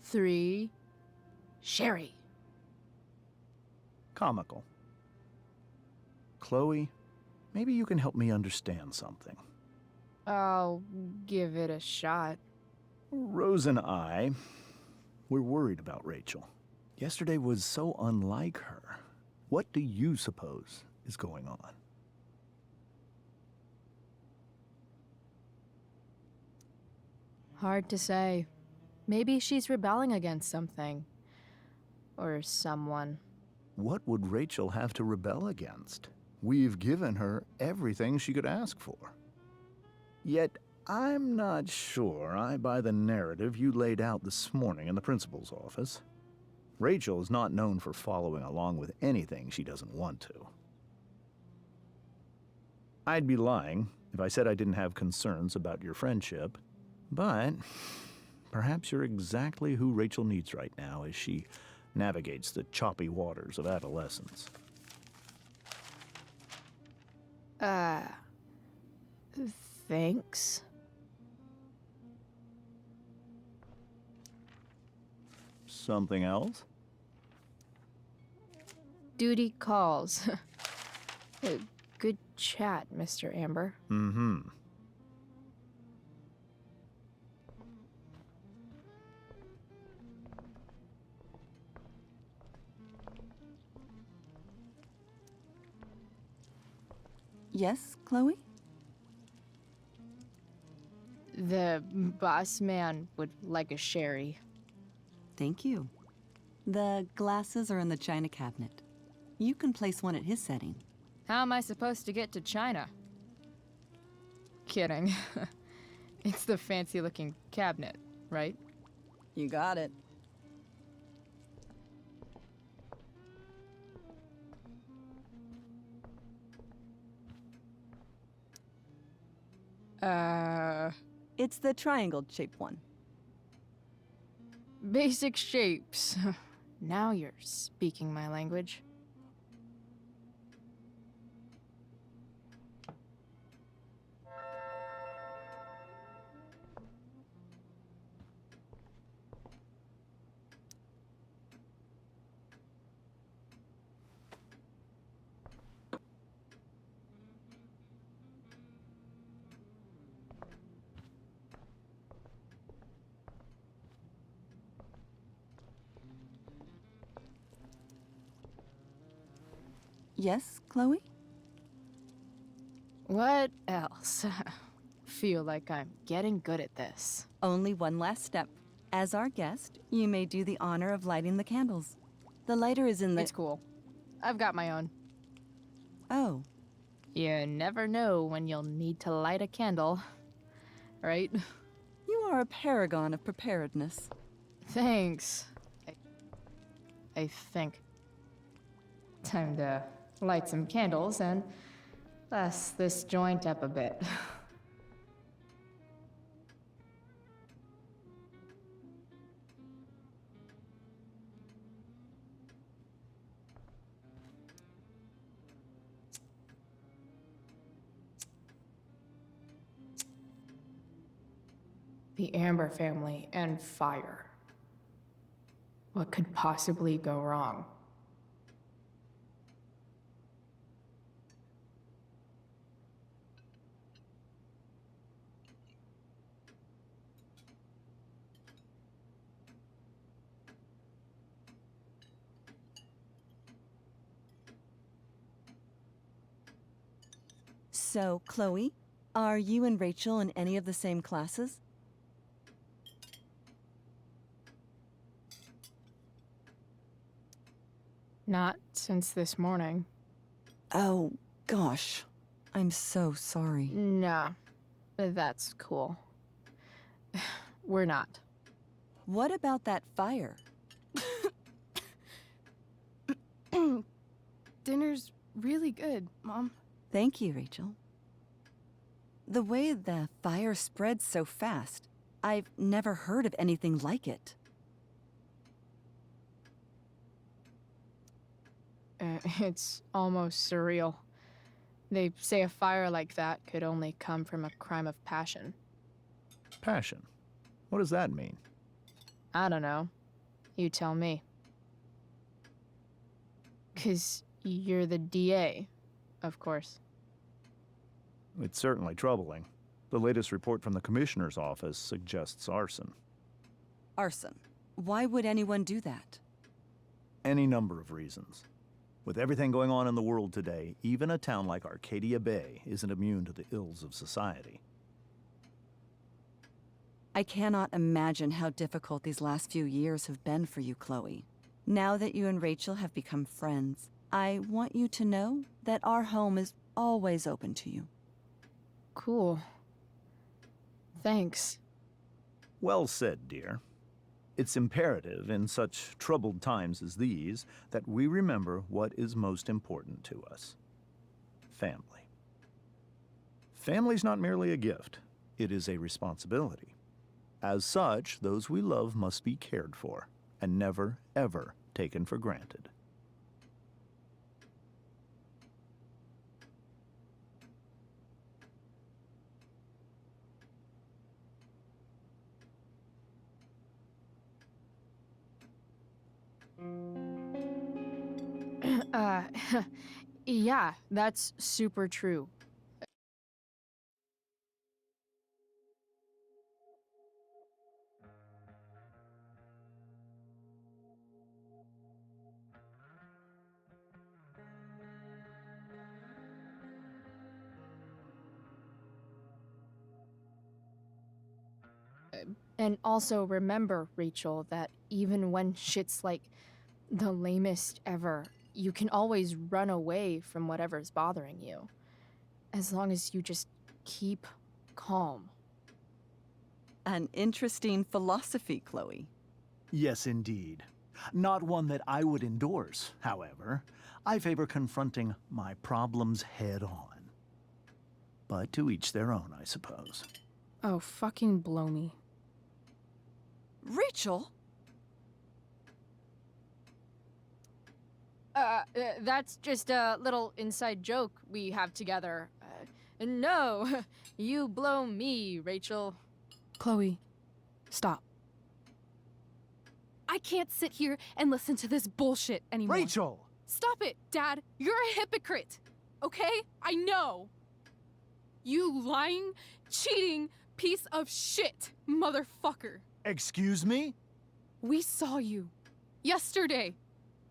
3. Sherry. Comical. Chloe, maybe you can help me understand something. I'll give it a shot. Rose and I, we're worried about Rachel. Yesterday was so unlike her. What do you suppose is going on? Hard to say. Maybe she's rebelling against something. Or someone. What would Rachel have to rebel against? We've given her everything she could ask for. Yet, I'm not sure I buy the narrative you laid out this morning in the principal's office. Rachel is not known for following along with anything she doesn't want to. I'd be lying if I said I didn't have concerns about your friendship, but perhaps you're exactly who Rachel needs right now as she navigates the choppy waters of adolescence. Thanks. Something else? Duty calls. Good chat, Mr. Amber. Mm-hmm. Yes, Chloe? The boss man would like a sherry. Thank you. The glasses are in the china cabinet. You can place one at his setting. How am I supposed to get to China? Kidding. It's the fancy-looking cabinet, right? You got it. It's the triangle-shaped one. Basic shapes. Now you're speaking my language. Yes, Chloe? What else? Feel like I'm getting good at this. Only one last step. As our guest, you may do the honor of lighting the candles. The lighter is in the... It's cool. I've got my own. Oh. You never know when you'll need to light a candle, right? You are a paragon of preparedness. Thanks. I think. Time to light some candles and bless this joint up a bit. The Amber family and fire. What could possibly go wrong? So, Chloe, are you and Rachel in any of the same classes? Not since this morning. Oh, gosh. I'm so sorry. Nah, that's cool. We're not. What about that fire? Dinner's really good, Mom. Thank you, Rachel. The way the fire spreads so fast, I've never heard of anything like it. It's almost surreal. They say a fire like that could only come from a crime of passion. Passion? What does that mean? I don't know. You tell me. 'Cause you're the DA, of course. It's certainly troubling. The latest report from the Commissioner's office suggests arson. Arson. Why would anyone do that? Any number of reasons. With everything going on in the world today, even a town like Arcadia Bay isn't immune to the ills of society. I cannot imagine how difficult these last few years have been for you, Chloe. Now that you and Rachel have become friends, I want you to know that our home is always open to you. Cool. Thanks. Well said, dear. It's imperative in such troubled times as these that we remember what is most important to us. Family. Family's not merely a gift, it is a responsibility. As such, those we love must be cared for and never, ever taken for granted. Yeah, that's super true. And also remember, Rachel, that even when shit's like the lamest ever, you can always run away from whatever's bothering you. As long as you just keep calm. An interesting philosophy, Chloe. Yes, indeed. Not one that I would endorse, however. I favor confronting my problems head on. But to each their own, I suppose. Oh, fucking blow me. Rachel? That's just a little inside joke we have together. No, you blow me, Rachel. Chloe, stop. I can't sit here and listen to this bullshit anymore. Rachel! Stop it, Dad. You're a hypocrite. Okay? I know. You lying, cheating piece of shit, motherfucker. Excuse me? We saw you yesterday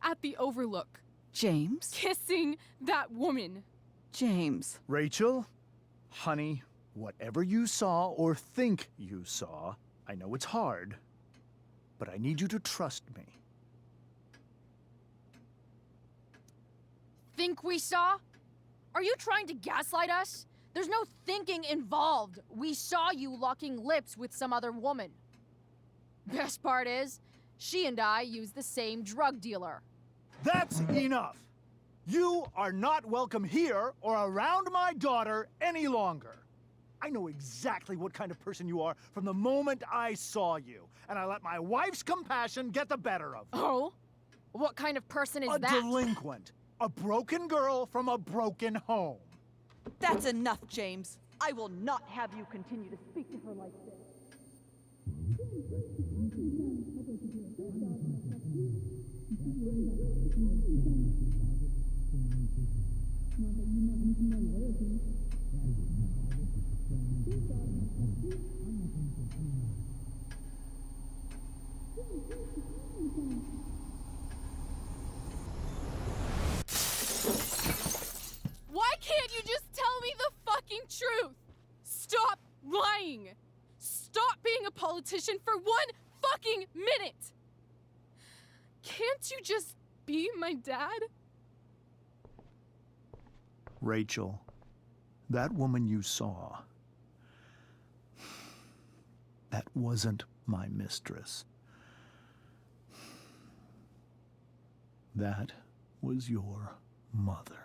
at the Overlook. James? Kissing that woman. James. Rachel? Honey, whatever you saw or think you saw, I know it's hard, but I need you to trust me. Think we saw? Are you trying to gaslight us? There's no thinking involved. We saw you locking lips with some other woman. Best part is, she and I use the same drug dealer. That's enough! You are not welcome here or around my daughter any longer. I know exactly what kind of person you are from the moment I saw you, and I let my wife's compassion get the better of me. Oh? What kind of person is A that? delinquent. A broken girl from a broken home. That's enough, James. I will not have you continue to speak to her like this. Why can't you just tell me the fucking truth? Stop lying. Stop being a politician for 1 fucking minute. Can't you just be my dad? Rachel, that woman you saw, that wasn't my mistress. That was your mother.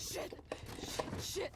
Shit! Shit!